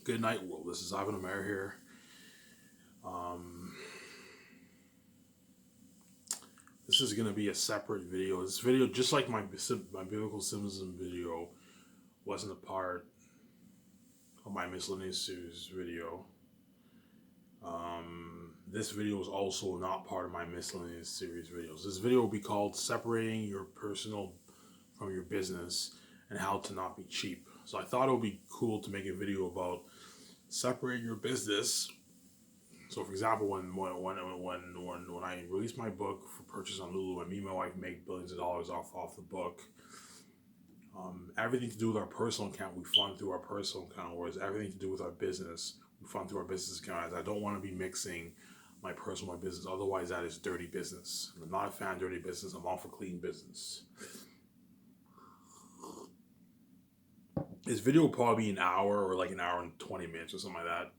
Good night, world. This is Ivan Omer here. Um, this is going to be a separate video. This video, just like my biblical symbolism video, wasn't a part of my miscellaneous series video. This video is also not part of my miscellaneous series videos. This video will be called "Separating Your Personal from Your Business and How to Not Be Cheap." So I thought it would be cool to make a video about separating your business. So, for example, when I released my book for purchase on Lulu, and me and my wife make billions of dollars off the book, everything to do with our personal account we fund through our personal account, whereas everything to do with our business we fund through our business account. As I don't want to be mixing my personal and my business, otherwise that is dirty business. I'm not a fan of dirty business. I'm all for clean business. This video will probably be an hour or like an hour and 20 minutes or something like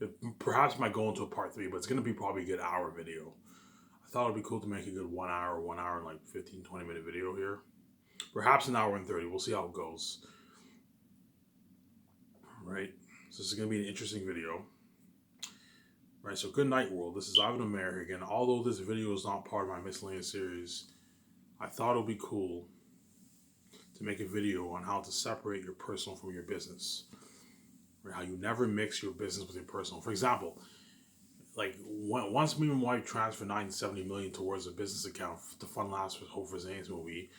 that. Perhaps might go into a part 3, but it's going to be probably a good hour video. I thought it'd be cool to make a good 1 hour and like 15-20 minute video here. Perhaps an hour and 30. We'll see how it goes. Right? So this is going to be an interesting video. Right, so good night, world. This is Ivan Omer again. Although this video is not part of my miscellaneous series, I thought it would be cool to make a video on how to separate your personal from your business. How you never mix your business with your personal. For example, like once me and my wife transferred $970 million towards a business account to fund last Hope for Zane's movie,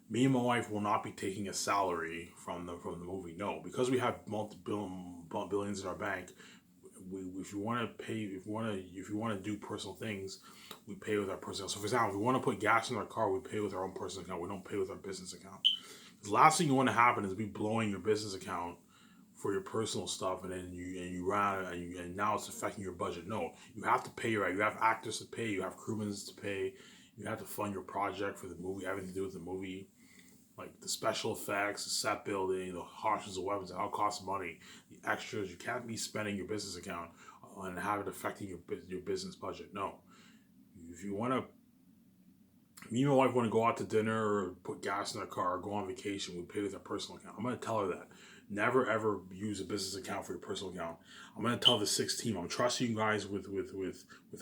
me and my wife will not be taking a salary from the movie. No, because we have billions in our bank. If you want to pay, if you want to do personal things, we pay with our personal. So, for example, if we want to put gas in our car, we pay with our own personal account. We don't pay with our business account. The last thing you want to happen is be blowing your business account for your personal stuff, and then you run and now it's affecting your budget. No, you have to pay. You have actors to pay. You have crewmen to pay. You have to fund your project for the movie, everything to do with the movie, like the special effects, the set building, the harshness of weapons. It all costs money. The extras. You can't be spending your business account and have it affecting your business budget. No, if you want to. Me and my wife want to go out to dinner or put gas in our car or go on vacation, we pay with our personal account. I'm going to tell her that. Never ever use a business account for your personal account. I'm going to tell the 6 team, I'm trusting you guys with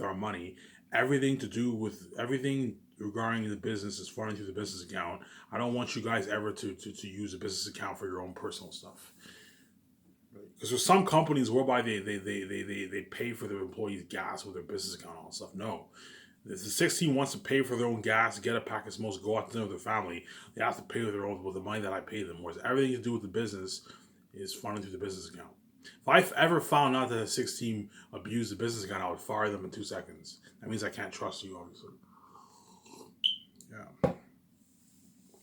our money. Everything regarding the business is funded through the business account. I don't want you guys ever to use a business account for your own personal stuff. Because there's some companies whereby they pay for their employees' gas with their business account and all that stuff. No. If the 16 wants to pay for their own gas, get a pack of smokes, go out to dinner with their family, they have to pay with the money that I pay them. Whereas everything to do with the business is funded through the business account. If I ever found out that a 16 abused the business account, I would fire them in 2 seconds. That means I can't trust you, obviously. Yeah.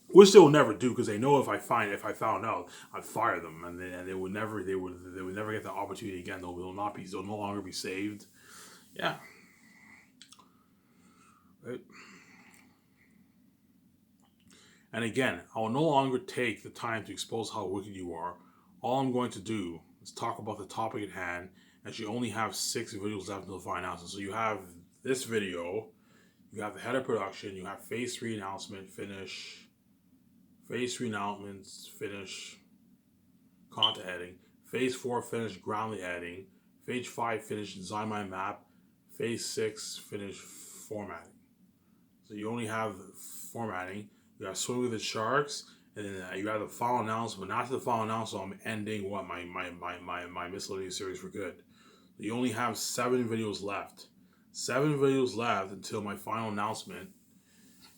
Which they will never do, because they know if I found out, I'd fire them, and they would never get the opportunity again. They'll no longer be saved. Yeah. Right. And again, I will no longer take the time to expose how wicked you are. All I'm going to do is talk about the topic at hand, as you only have 6 videos left until the final announcement. So you have this video, you have the head of production, you have phase 3 announcement, finish, phase 3 announcements, finish, content editing, phase 4 finish, groundly editing, phase 5 finish, design my map, phase 6 finish, formatting. So you only have formatting. You got Swim with the Sharks, and then you have the final announcement. After the final announcement, I'm ending my miscellaneous series for good. You only have 7 videos left. 7 videos left until my final announcement.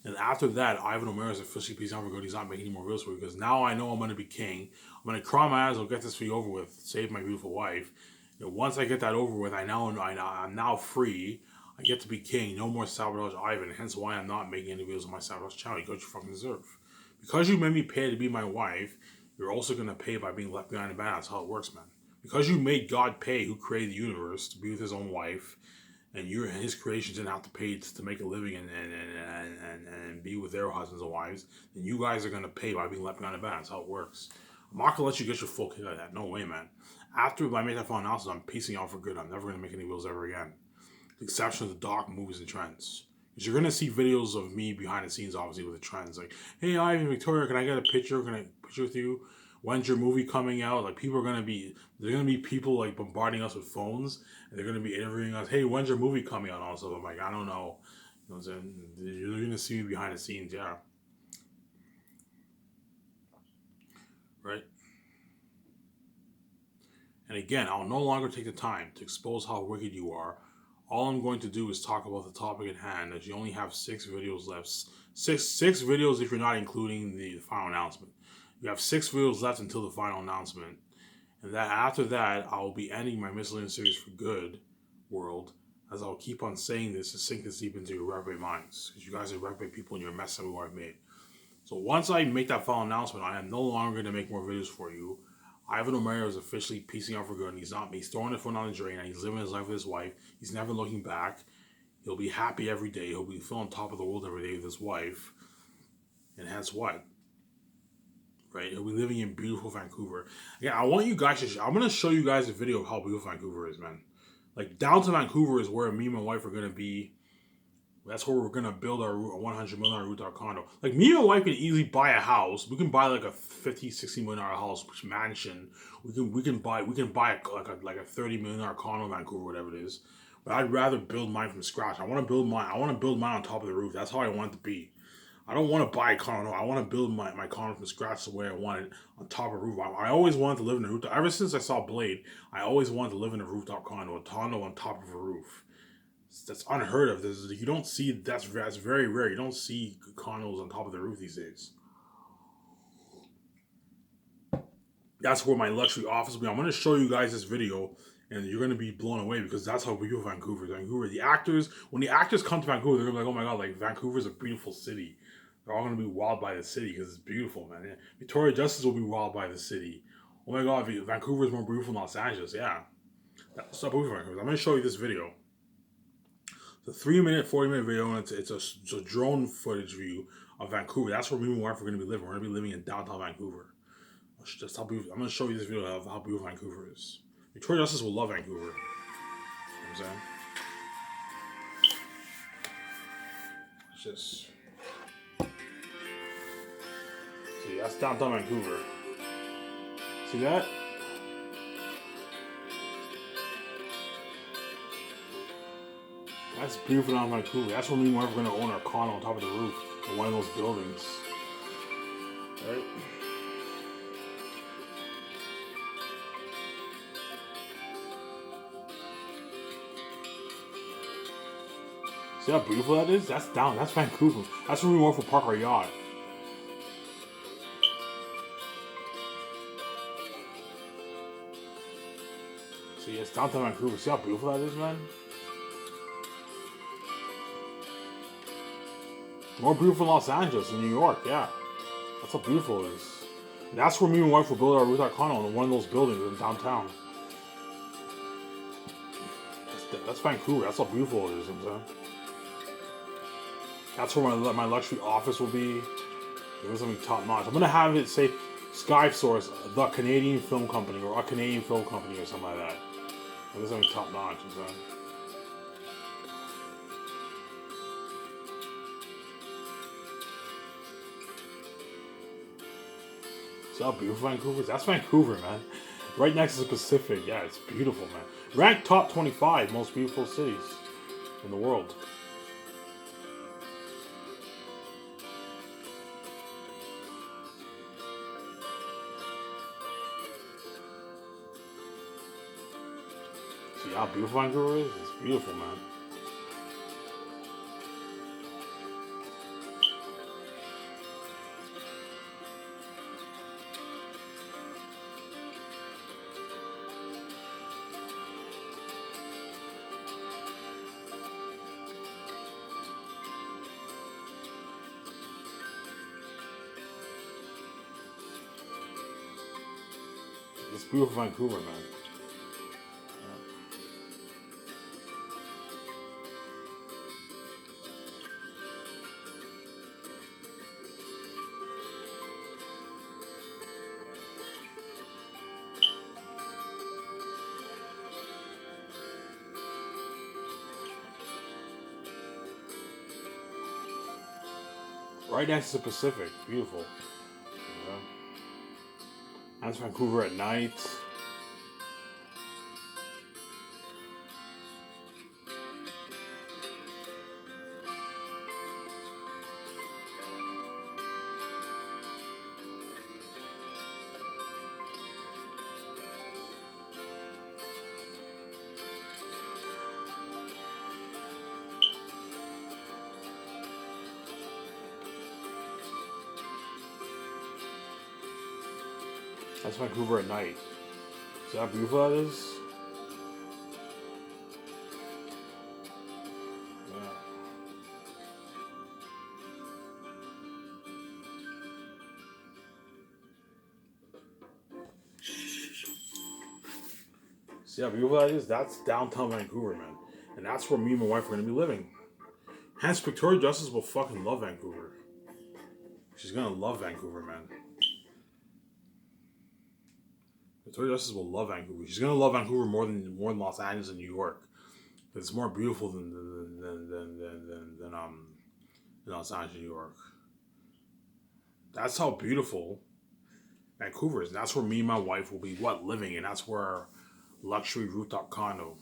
And after that, Ivan Omer is officially peace out for good. He's not making any more videos for me, because now I know I'm going to be king. I'm going to cry my eyes. I'll get this video over with. Save my beautiful wife. Once I get that over with, I'm now free. I get to be king. No more Sabotage Ivan. Hence why I'm not making any videos on my Sabotage channel. You got what you fucking deserve. Because you made me pay to be my wife, you're also going to pay by being left behind in bed. That's how it works, man. Because you made God pay, who created the universe, to be with his own wife, and his creations didn't have to pay to make a living and be with their husbands and wives, then you guys are going to pay by being left behind in bed. That's how it works. I'm not going to let you get your full kick like that. No way, man. After I make that final announcement, I'm piecing out for good. I'm never going to make any videos ever again. The exception of the doc, movies, and trends. Because you're going to see videos of me behind the scenes, obviously, with the trends. Like, hey, Ivan, Victoria, can I get a picture? Can I picture with you? when's your movie coming out? Like people are gonna be, there's gonna be people like bombarding us with phones, and they're gonna be interviewing us. Hey, when's your movie coming out? Also, I'm like, I don't know. You know what I'm saying? You're gonna see me behind the scenes, yeah, right. And again, I'll no longer take the time to expose how wicked you are. All I'm going to do is talk about the topic at hand, as you only have 6 videos left. Six videos if you're not including the final announcement. You have 6 videos left until the final announcement. And that after that, I'll be ending my miscellaneous series for good, world, as I'll keep on saying this to sink this deep into your reprobate minds. Because you guys are reprobate people and you're a mess of what I've made. So once I make that final announcement, I am no longer going to make more videos for you. Ivan O'Mara is officially piecing out for good. And he's not. He's throwing the phone down the drain. And he's living his life with his wife. He's never looking back. He'll be happy every day. He'll be feeling on top of the world every day with his wife. And hence what? Right? He'll be living in beautiful Vancouver. Yeah, I want you guys to. I'm gonna show you guys a video of how beautiful Vancouver is, man. Like downtown Vancouver is where me and my wife are gonna be. That's where we're gonna build our $100 million rooftop condo. Like me and my wife can easily buy a house. We can buy like a $50-60 million house, mansion. We can buy like a $30 million condo in Vancouver, whatever it is. But I'd rather build mine from scratch. I want to build mine. I want to build mine on top of the roof. That's how I want it to be. I don't want to buy a condo. I want to build my condo from scratch the way I want it on top of a roof. I always wanted to live in a rooftop. Ever since I saw Blade, I always wanted to live in a rooftop condo, a condo on top of a roof. That's unheard of. You don't see that's very rare. You don't see condos on top of the roof these days. That's where my luxury office will be. I'm going to show you guys this video, and you're going to be blown away because that's how beautiful Vancouver is. Vancouver, the actors, when the actors come to Vancouver, they're going to be like, oh my god, like Vancouver's a beautiful city. They're all going to be wowed by the city because it's beautiful, man. Yeah. Victoria Justice will be wowed by the city. Oh my god, Vancouver is more beautiful than Los Angeles. Yeah. That's not beautiful Vancouver. I'm going to show you this video. It's a 3-minute, 40-minute video, and it's a drone footage view of Vancouver. That's where me and my wife are going to be living. We're going to be living in downtown Vancouver. Just how beautiful. I'm going to show you this video of how beautiful Vancouver is. Victoria Justice will love Vancouver. You know what I'm saying? It's just... See, that's downtown Vancouver. See that? That's beautiful down in Vancouver. That's where me and my wife are going to own our condo on top of the roof of one of those buildings. Right? See how beautiful that is? That's Vancouver. That's where we went for park our yacht. See, it's downtown Vancouver. See how beautiful that is, man? More beautiful than Los Angeles and New York, yeah. That's how beautiful it is. And that's where me and my wife will build our rooftop condo in one of those buildings in downtown. That's Vancouver. That's how beautiful it is, you know what I'm saying? That's where my luxury office will be. It's gonna be top notch. I'm gonna have it say Sky Source, the Canadian Film Company, or a Canadian Film Company, or something like that. It's gonna be top notch, you know what I'm saying? See how beautiful Vancouver is? That's Vancouver, man. Right next to the Pacific. Yeah, it's beautiful, man. Ranked top 25 most beautiful cities in the world. See how beautiful Vancouver is? It's beautiful, man. It's beautiful Vancouver, man. Right next to the Pacific. Beautiful. Yeah. That's Vancouver at night. That's Vancouver at night. See how beautiful that is? Yeah. See how beautiful that is? That's downtown Vancouver, man. And that's where me and my wife are going to be living. Hence, Victoria Justice will fucking love Vancouver. She's going to love Vancouver, man. Victoria Justice will love Vancouver. She's going to love Vancouver more than Los Angeles and New York. It's more beautiful than Los Angeles, New York. That's how beautiful Vancouver is. And that's where me and my wife will be living, and that's where our luxury rooftop condo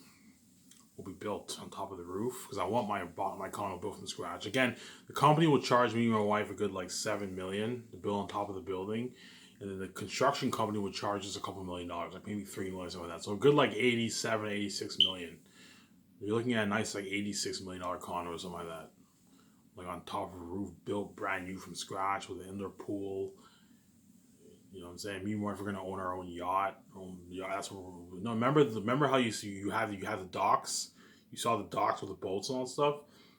will be built on top of the roof, because I want my condo built from scratch. Again, the company will charge me and my wife a good like $7 million to build on top of the building, and then the construction company would charge us a couple $1 million, like maybe $3 million, something like that. So a good like 87, 86 million. You're looking at a nice like $86 million condo or something like that, like on top of a roof, built brand new from scratch with an indoor pool. You know what I'm saying? Me and my wife are gonna own our own yacht. That's what no. Remember how you have the docks. You saw the docks with the boats and all that stuff.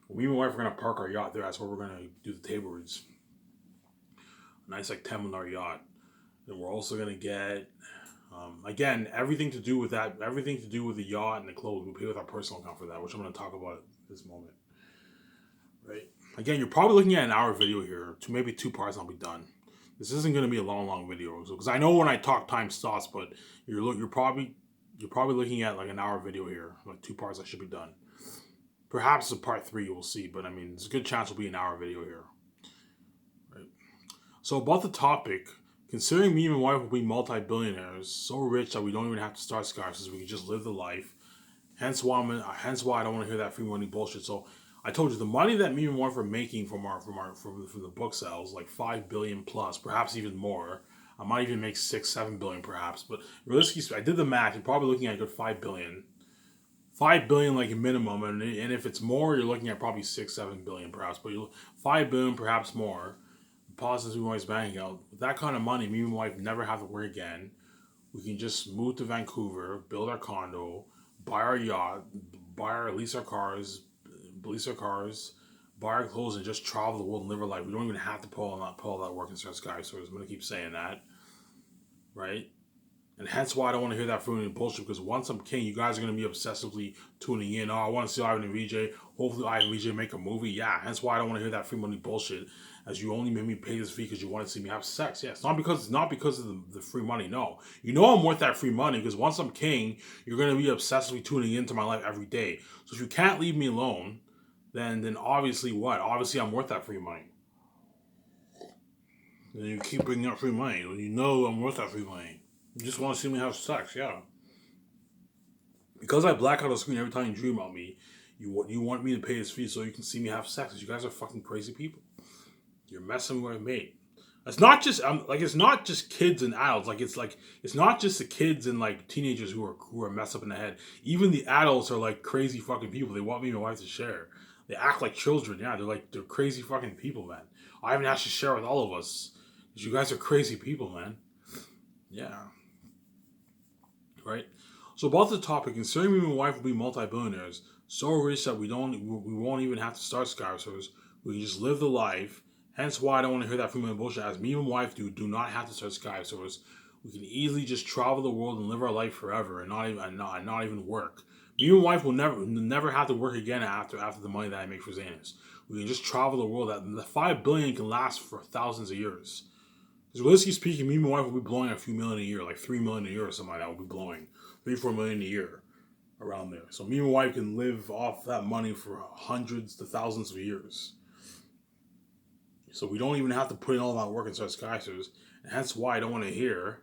Well, me and my wife are gonna park our yacht there. That's where we're gonna do the table reads. A nice like $10 yacht. And we're also gonna get again everything to do with that. Everything to do with the yacht and the clothes. We pay with our personal account for that, which I'm gonna talk about at this moment. Right. Again, you're probably looking at an hour video here. Maybe 2 parts. And I'll be done. This isn't going to be a long video, because I know when I talk time stops, but you're probably looking at like an hour video here, like 2 parts. I should be done. Perhaps a part 3, we'll see. But I mean, there's a good chance it'll be an hour video here. Right. So about the topic, considering me and my wife will be multi-billionaires, so rich that we don't even have to start skyscrapers, we can just live the life. Hence why I don't want to hear that free money bullshit. So I told you the money that me and my wife are making from the book sales, like 5 billion plus, perhaps even more. I might even make 6-7 billion perhaps, but realistically, I did the math. You're probably looking at a good 5 billion. 5 billion like a minimum, and if it's more, you're looking at probably 6-7 billion perhaps. But 5 billion perhaps more. Deposits we always bank out. With that kind of money, me and my wife never have to work again. We can just move to Vancouver, build our condo, buy our yacht, lease our cars, buy our clothes, and just travel the world and live our life. We don't even have to pull all that work and start skyscrapers. I'm going to keep saying that. Right? And hence why I don't want to hear that fruity bullshit, because once I'm king, you guys are going to be obsessively tuning in. Oh, I want to see Ivan and VJ. Hopefully Ivan and VJ make a movie. Yeah, hence why I don't want to hear that free money bullshit, as you only made me pay this fee because you want to see me have sex. Yeah, it's not because of the free money. No. You know I'm worth that free money, because once I'm king, you're going to be obsessively tuning into my life every day. So if you can't leave me alone, then obviously what? Obviously I'm worth that free money. And you keep bringing up free money when you know I'm worth that free money. You just want to see me have sex, yeah. Because I black out the screen every time you dream about me, you want me to pay this fee so you can see me have sex. You guys are fucking crazy people. You're messing with my mate. It's not just kids and adults. It's not just the kids and like teenagers who are messed up in the head. Even the adults are like crazy fucking people. They want me and my wife to share. They act like children. Yeah, they're crazy fucking people, man. I haven't asked you to share with all of us, because you guys are crazy people, man. Yeah. Right? So about the topic, considering me and my wife will be multi-billionaires, so rich that we won't even have to start skyscrapers. We can just live the life. Hence why I don't want to hear that free money bullshit. As me and my wife do not have to start skyscrapers. We can easily just travel the world and live our life forever, and not even work. Me and my wife will never have to work again after the money that I make for Zanus. We can just travel the world. That the 5 billion can last for thousands of years. Because realistically speaking, me and my wife will be blowing a few million a year, like 3 million a year or something like that. We'll be blowing 3-4 million a year around there. So me and my wife can live off that money for hundreds to thousands of years. So we don't even have to put in all that work and start skyscrapers. And that's why I don't want to hear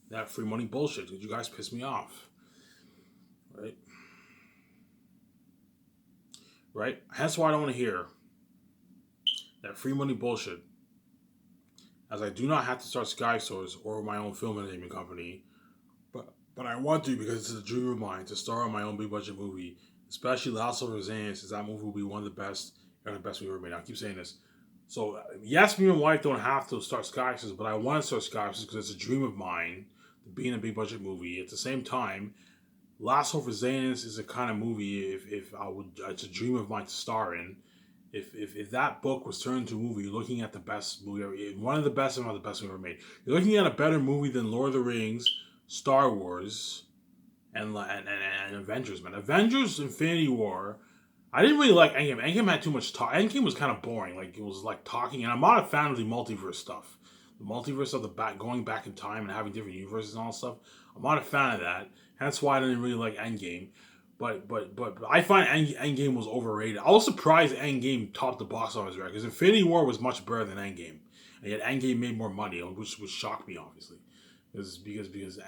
That free money bullshit. Because you guys piss me off, right? Right. That's why I don't want to hear that free money bullshit. As I do not have to start Sky Source or my own film entertainment company, but I want to because it's a dream of mine to star in my own big budget movie, especially Last of Us Angeles, since that movie will be one of the best and the best movie ever made. I keep saying this. So yes, me and my wife don't have to start Sky Source, but I want to start Sky Source because it's a dream of mine to be in a big budget movie. At the same time, Last of Us Angeles is a kind of movie if I would it's a dream of mine to star in. If that book was turned into a movie, you're looking at the best movie ever, one of the best, if not the best movie ever made. You're looking at a better movie than Lord of the Rings, Star Wars, and Avengers, man. Avengers Infinity War. I didn't really like Endgame. Endgame had too much talk. Endgame was kind of boring. Like it was like talking, and I'm not a fan of the multiverse stuff. The multiverse of the going back in time and having different universes and all that stuff. I'm not a fan of that. That's why I didn't really like Endgame. But I find Endgame was overrated. I was surprised Endgame topped the box office record because Infinity War was much better than Endgame, and yet Endgame made more money, which shocked me obviously. Because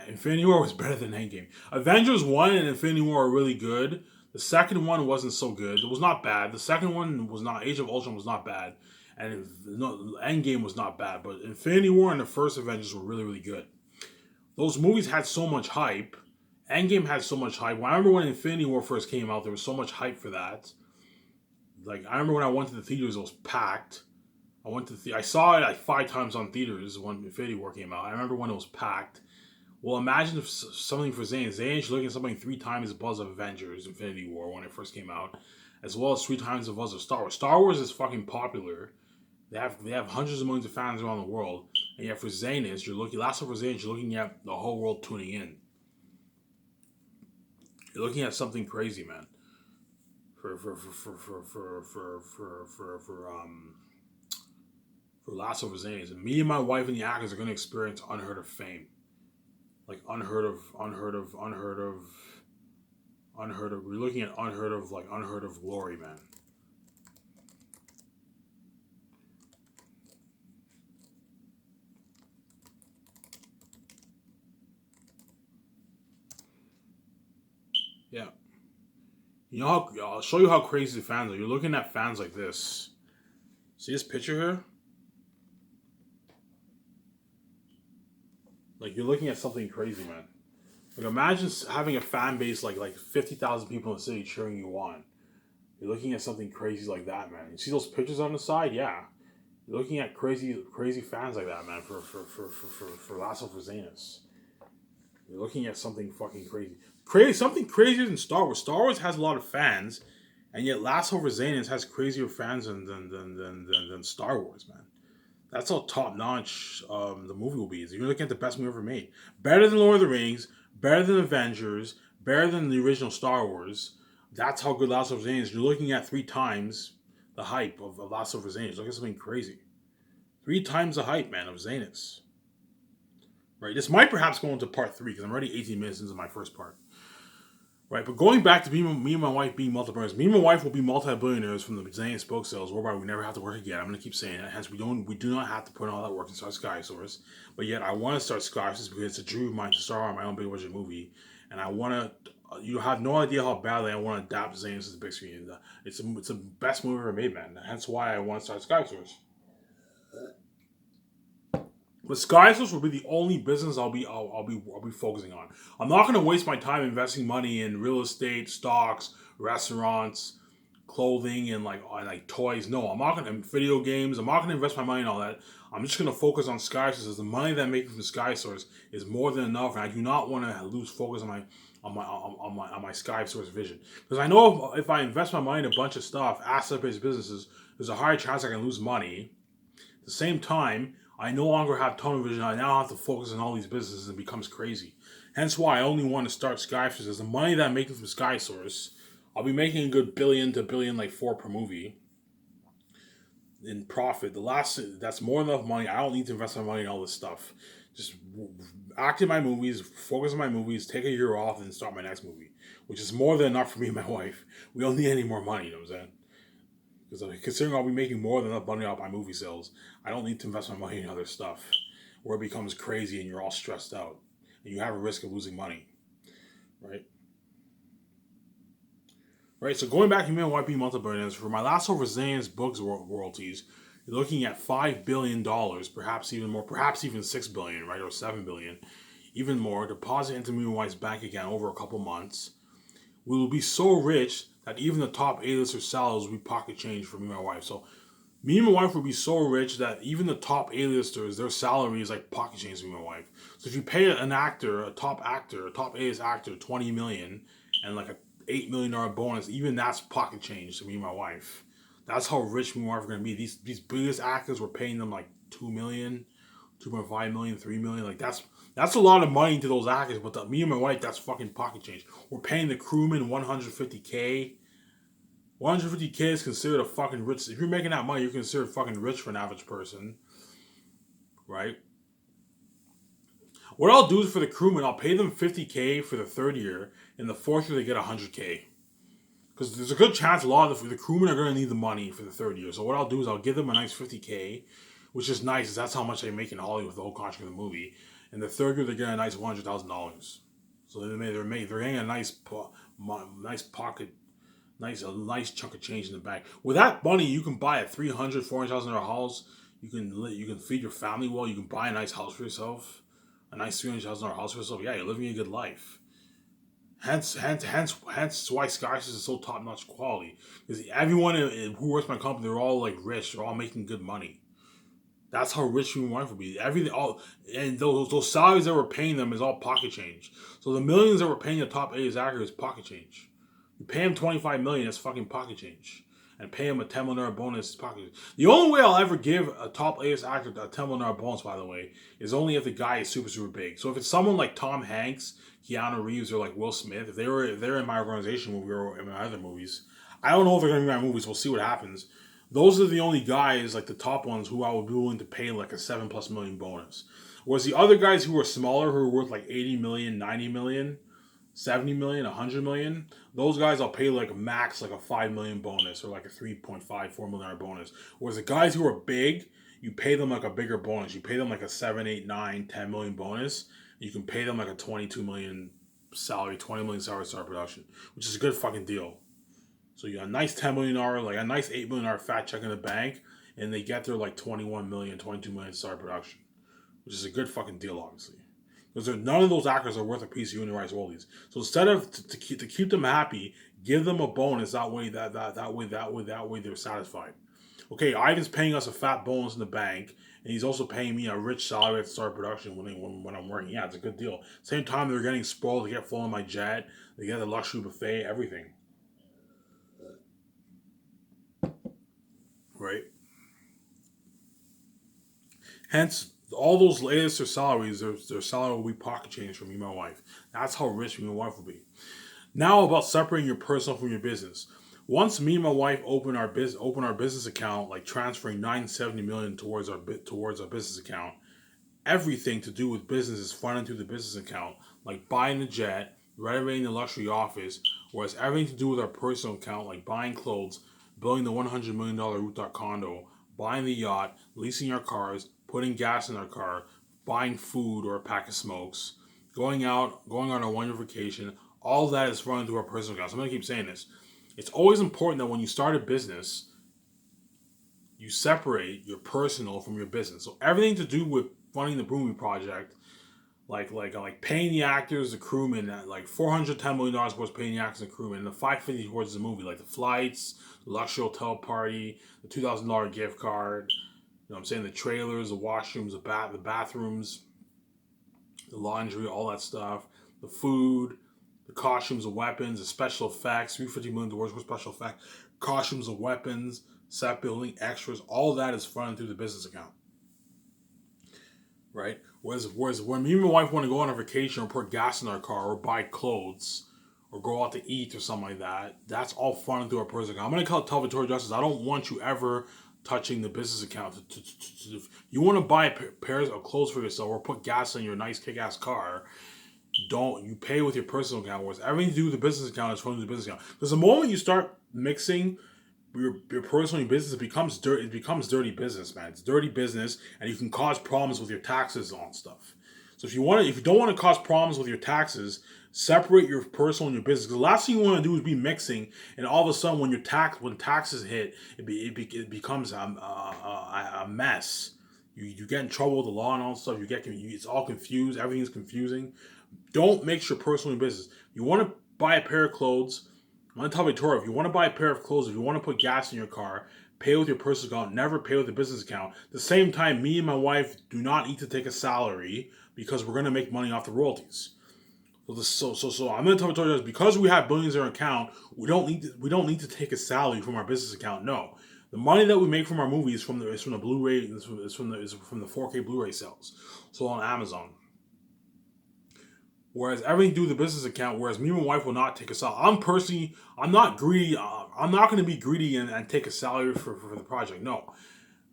Infinity War was better than Endgame. Avengers 1 and Infinity War are really good. The second one wasn't so good. It was not bad. The second one was not. Age of Ultron was not bad. And no, Endgame was not bad. But Infinity War and the first Avengers were really, really good. Those movies had so much hype. Endgame had so much hype. I remember when Infinity War first came out, there was so much hype for that. Like, I remember when I went to the theaters, it was packed. I saw it like 5 times on theaters when Infinity War came out. I remember when it was packed. Well, imagine if something for Zayn. Zayn's looking at something 3 times the buzz of Avengers Infinity War when it first came out, as well as 3 times the buzz of Star Wars. Star Wars is fucking popular. They have hundreds of millions of fans around the world, and yet for Zayn's, you're looking last over Zayn's, you're looking at the whole world tuning in. You're looking at something crazy, man. For Last of Us Zayn's, and me and my wife and the actors are gonna experience unheard of fame. Like unheard of. We're looking at unheard of glory, man. Yeah. You know how I'll show you how crazy the fans are. You're looking at fans like this. See this picture here? Like you're looking at something crazy, man. Like imagine having a fan base like 50,000 people in the city cheering you on. You're looking at something crazy like that, man. You see those pictures on the side? Yeah. You're looking at crazy fans like that, man. For Last of Us Zanus. You're looking at something fucking crazy. Something crazier than Star Wars. Star Wars has a lot of fans, and yet Last of Us Zanus has crazier fans than Star Wars, man. That's how top notch the movie will be. You're looking at the best movie ever made. Better than Lord of the Rings, better than Avengers, better than the original Star Wars. That's how good Last of Us is. You're looking at 3 times the hype of Last of Us. Look at something crazy. 3 times the hype, man, of Zanus. Right. This might perhaps go into part 3 because I'm already 18 minutes into my first part. Right, but going back to me and my wife being multi-billionaires, me and my wife will be multi-billionaires from the Zanus book sales, whereby we never have to work again. I'm going to keep saying that. Hence, we do not have to put in all that work and start Sky Source. But yet, I want to start Sky Source because it's a dream of mine to star on my own big budget movie, and I want to. You have no idea how badly I want to adapt Zanus to the big screen. It's the best movie ever made, man. Hence why I want to start Sky Source. But Sky Source will be the only business I'll be focusing on. I'm not going to waste my time investing money in real estate, stocks, restaurants, clothing, and like toys. No, I'm not going to video games. I'm not going to invest my money in all that. I'm just going to focus on Sky Source. As the money that I'm making from Sky Source is more than enough, and I do not want to lose focus on my Sky Source vision. Because I know if I invest my money in a bunch of stuff, asset-based businesses, there's a higher chance I can lose money. At the same time, I no longer have tunnel vision. I now have to focus on all these businesses and it becomes crazy. Hence why I only want to start Sky Source. As the money that I'm making from Sky Source, I'll be making a good billion to billion like 4 per movie in profit. That's more than enough money. I don't need to invest my money in all this stuff. Just act in my movies, focus on my movies, take a year off, and start my next movie, which is more than enough for me and my wife. We don't need any more money. You know what I'm saying? Because considering I'll be making more than enough money off my movie sales, I don't need to invest my money in other stuff where it becomes crazy and you're all stressed out. and you have a risk of losing money, right? Right. So going back to me and YP multi-billionaires, for my last Brazilian's books royalties, you're looking at $5 billion, perhaps even more, perhaps even $6 billion, right, or $7 billion, even more, deposit into me and Wife's bank account over a couple months. We will be so rich that even the top A-lister sellers will be pocket change for me and my wife. So me and my wife would be so rich that even the top A-listers, their salary is like pocket change to me and my wife. So if you pay an actor, a top A-list actor, 20 million and like a $8 million bonus, even that's pocket change to me and my wife. That's how rich me and my wife are gonna be. These biggest actors, we're paying them like 2 million, 2.5 million, 3 million. Like that's a lot of money to those actors, but me and my wife, that's fucking pocket change. We're paying the crewman 150K. 150K is considered a fucking rich. If you're making that money, you're considered fucking rich for an average person, right? What I'll do is for the crewman, I'll pay them 50K for the third year. In the fourth year, they get 100K. Because there's a good chance a lot of the crewmen are going to need the money for the third year. So what I'll do is I'll give them a nice 50K, which is nice, because that's how much they make in Hollywood, the whole contract of the movie. And the third year, they're getting a nice $100,000. So they're getting a nice pocket, a nice chunk of change in the bank. With that money, you can buy a $300,000-$400,000 house. You can feed your family well. You can buy a nice house for yourself, a nice $300,000 house for yourself. Yeah, you're living a good life. Hence why Skysis is so top notch quality. Because everyone who works for my company, they're all like rich. They're all making good money. That's how rich we want to be. Everything, and those salaries that we're paying them is all pocket change. So the millions that we're paying the top A actors is pocket change. You pay him 25 million, that's fucking pocket change. And pay him a $10 million bonus is pocket change. The only way I'll ever give a top A actor a $10 million bonus, by the way, is only if the guy is super, super big. So if it's someone like Tom Hanks, Keanu Reeves, or like Will Smith, if they're in my organization movie or in my other movies, I don't know if they're going to be in my movies. We'll see what happens. Those are the only guys, like the top ones, who I would be willing to pay like a 7+ million bonus. Whereas the other guys who are smaller, who are worth like 80 million, 90 million, 70 million, 100 million, those guys I'll pay like max like a 5 million bonus or like a 3.5, $4 million bonus. Whereas the guys who are big, you pay them like a bigger bonus. You pay them like a 7, 8, 9, 10 million bonus. You can pay them like a 22 million salary, 20 million salary start production, which is a good fucking deal. So you got a nice $10 million, like a nice $8 million fat check in the bank, and they get their like 21 million, 22 million start production, which is a good fucking deal, obviously. Because none of those actors are worth a piece of union rights royalties. So instead of to keep them happy, give them a bonus. That way they're satisfied. Okay, Ivan's paying us a fat bonus in the bank, and he's also paying me a rich salary at the start of production when I'm working. Yeah, it's a good deal. Same time, they're getting spoiled. They get flown on my jet. They get the luxury buffet, everything. Right? Hence, all those latest salaries, their salary will be pocket change for me and my wife. That's how rich me and my wife will be. Now about separating your personal from your business. Once me and my wife open our business account, like transferring $970 million towards our business account, everything to do with business is funded through the business account, like buying the jet, renovating the luxury office, whereas everything to do with our personal account, like buying clothes, building the $100 million rooftop condo, buying the yacht, leasing our cars, putting gas in our car, buying food or a pack of smokes, going on a one-year vacation, all that is funded through our personal account. So I'm going to keep saying this. It's always important that when you start a business, you separate your personal from your business. So everything to do with funding the movie project, like paying the actors, the crewmen, like $410 million towards paying the actors and crewmen, and the $550 towards the movie, like the flights, the luxury hotel party, the $2,000 gift card. You know what I'm saying? The trailers, the washrooms, the bathrooms, the laundry, all that stuff, the food, the costumes, the weapons, the special effects, $350 million towards special effects, costumes, the weapons, set building, extras, all that is funded through the business account. Right? Whereas when me and my wife want to go on a vacation or put gas in our car or buy clothes or go out to eat or something like that, that's all funded through our personal account. I'm going to tell Victoria Justice, I don't want you ever touching the business account. You want to buy pairs of clothes for yourself or put gas in your nice kick-ass car, don't. You pay with your personal account. Whereas everything to do with the business account is funded through the business account. Because the moment you start mixing your personal business, it becomes dirty business, man. It's dirty business, and you can cause problems with your taxes on stuff. So if you don't want to cause problems with your taxes, separate your personal and your business. Because the last thing you want to do is be mixing, and all of a sudden when taxes hit, it becomes a mess. You get in trouble with the law and all that stuff. It's all confused. Everything's confusing. Don't mix your personal and business. You want to buy a pair of clothes. I'm gonna tell Victoria, if you want to buy a pair of clothes, if you want to put gas in your car, pay with your personal account. Never pay with a business account. At the same time, me and my wife do not need to take a salary because we're gonna make money off the royalties. So I'm gonna tell Victoria this, because we have billions in our account, we don't need to take a salary from our business account. No. The money that we make from our movies is from the Blu-ray, is from the 4K Blu-ray sales. So on Amazon. Whereas everything to do with the business account, whereas me and my wife will not take a salary. I'm not greedy. I'm not going to be greedy and take a salary for the project. No,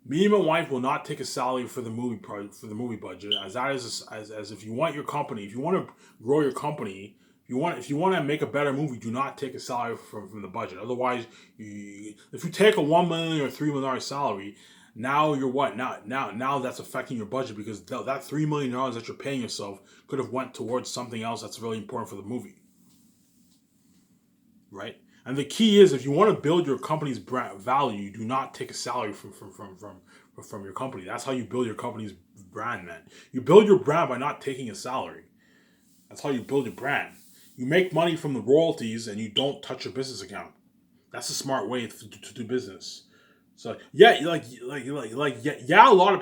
me and my wife will not take a salary for the movie budget. As that is as if you want your company, if you want to grow your company, if you want to make a better movie, do not take a salary from the budget. Otherwise, if you take a $1 million or $3 million salary, now you're what? Now that's affecting your budget, because that $3 million that you're paying yourself could have went towards something else that's really important for the movie, right? And the key is, if you want to build your company's brand value, you do not take a salary from your company. That's how you build your company's brand, man. You build your brand by not taking a salary. That's how you build your brand. You make money from the royalties and you don't touch your business account. That's a smart way to do business. So yeah, yeah, a lot of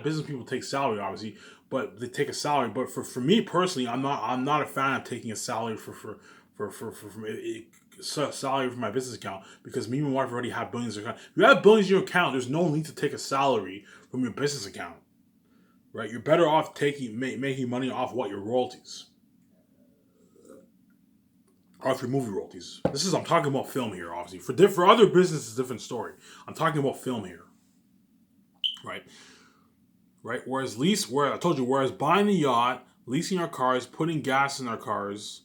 business people take salary, obviously, but they take a salary. But for me personally, I'm not a fan of taking a salary salary from my business account, because me and my wife already have billions in your account. If you have billions in your account, there's no need to take a salary from your business account, right? You're better off making money off your royalties, off your movie royalties. I'm talking about film here, obviously. For other businesses, it's a different story. I'm talking about film here, right? Right. Whereas buying the yacht, leasing our cars, putting gas in our cars,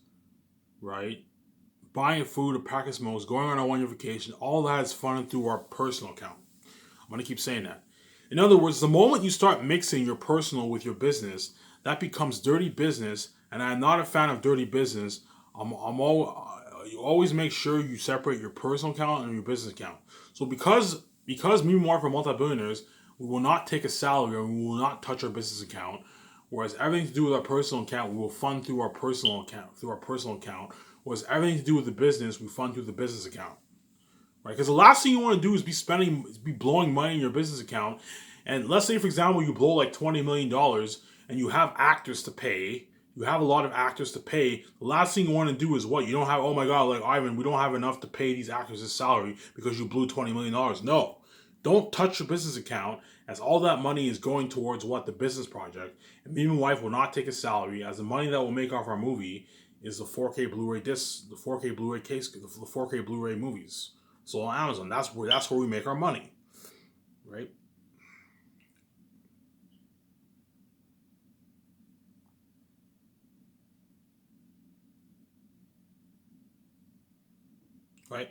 right? Buying food, a pack of smokes, going on a 1 year vacation, all that is funded through our personal account. I'm gonna keep saying that. In other words, the moment you start mixing your personal with your business, that becomes dirty business, and I'm not a fan of dirty business. You always make sure you separate your personal account and your business account. So because me and Mark are multi-billionaires, we will not take a salary, and we will not touch our business account. Whereas everything to do with our personal account, we will fund through our personal account. Whereas everything to do with the business, we fund through the business account. Right? Because the last thing you want to do is be blowing money in your business account. And let's say, for example, you blow like $20 million and you have actors to pay. You have a lot of actors to pay. The last thing you want to do is what? You don't have, oh my God, like Ivan, we don't have enough to pay these actors this salary because you blew $20 million. No. Don't touch your business account, as all that money is going towards what? The business project. And me and my wife will not take a salary, as the money that we'll make off our movie is the 4K Blu-ray discs, the 4K Blu-ray case, the 4K Blu-ray movies. So on Amazon, that's where we make our money, right? Right.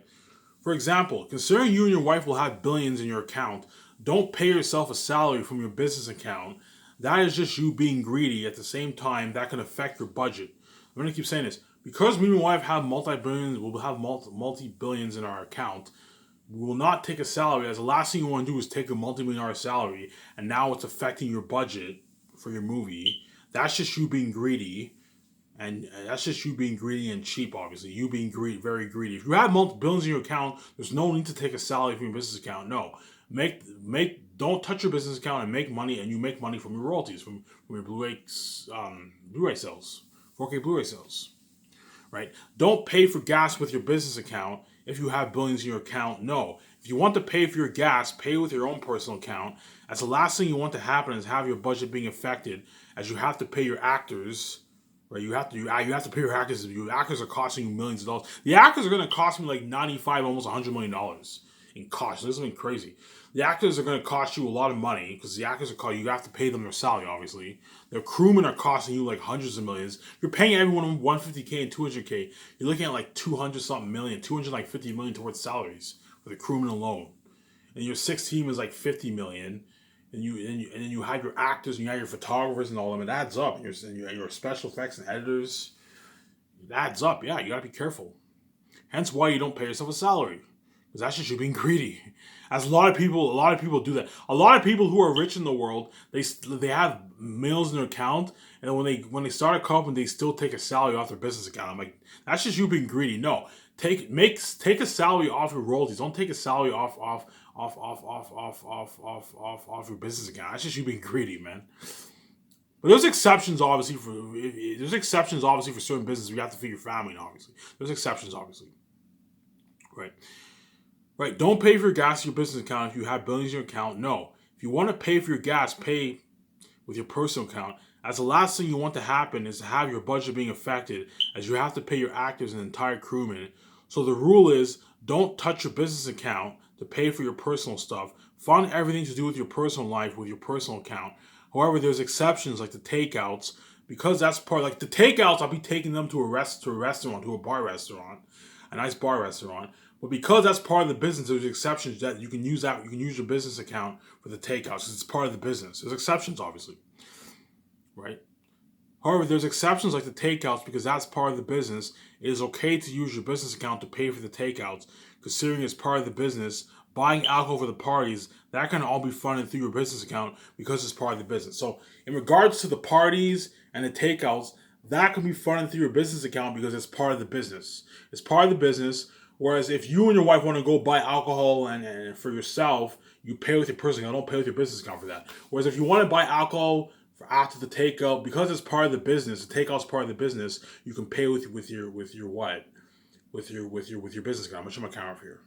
For example, considering you and your wife will have billions in your account, don't pay yourself a salary from your business account. That is just you being greedy. At the same time, that can affect your budget. I'm going to keep saying this. Because me and my wife have multi-billions, we'll have multi-billions in our account, we will not take a salary, as the last thing you want to do is take a multi-million-dollar salary, and now it's affecting your budget for your movie. That's just you being greedy. And that's just you being greedy and cheap, obviously. You being very greedy. If you have multiple billions in your account, there's no need to take a salary from your business account. No. Don't touch your business account and make money, and you make money from your royalties, from your Blu-ray sales, 4K Blu-ray sales. Right? Don't pay for gas with your business account if you have billions in your account. No. If you want to pay for your gas, pay with your own personal account. As the last thing you want to happen is have your budget being affected, as you have to pay your actors. Right, you have to pay your actors. Your actors are costing you millions of dollars. The actors are going to cost me like 95, almost $100 million in cost. This is something crazy. The actors are going to cost you a lot of money, because the actors you have to pay them their salary, obviously. Their crewmen are costing you like hundreds of millions. You're paying everyone $150K and $200K. You're looking at like 200 something million, 250 million towards salaries for the crewmen alone. And your sixth team is like 50 million. and then you have your actors and you have your photographers and all of them. It adds up. And your special effects and editors. It adds up. Yeah, you gotta be careful. Hence why you don't pay yourself a salary, because that's just you being greedy. As a lot of people do that. A lot of people who are rich in the world, they have millions in their account, and when they start a company, they still take a salary off their business account. I'm like, that's just you being greedy. No, take a salary off your royalties. Don't take a salary off your business account. That's just you being greedy, man. But there's exceptions obviously for certain businesses. You have to feed your family, obviously. There's exceptions, obviously. Right. Right. Don't pay for your gas in your business account if you have billions in your account. No. If you want to pay for your gas, pay with your personal account. As the last thing you want to happen is to have your budget being affected, as you have to pay your actors and entire crewmen. So the rule is, don't touch your business account to pay for your personal stuff. Fund everything to do with your personal life with your personal account. However, there's exceptions like the takeouts, because that's part, like the takeouts, I'll be taking them to a restaurant, to a bar restaurant, a nice bar restaurant. But because that's part of the business, there's exceptions that you can use your business account for the takeouts because it's part of the business. There's exceptions, obviously, right? However, there's exceptions like the takeouts because that's part of the business. It is okay to use your business account to pay for the takeouts, considering it's part of the business. Buying alcohol for the parties, that can all be funded through your business account because it's part of the business. So, in regards to the parties and the takeouts, that can be funded through your business account because it's part of the business. It's part of the business. Whereas if you and your wife want to go buy alcohol and for yourself, you pay with your personal account. Don't pay with your business account for that. Whereas if you want to buy alcohol for after the takeout, because it's part of the business, the takeout's part of the business, you can pay with your business account. I'm gonna show my camera up here.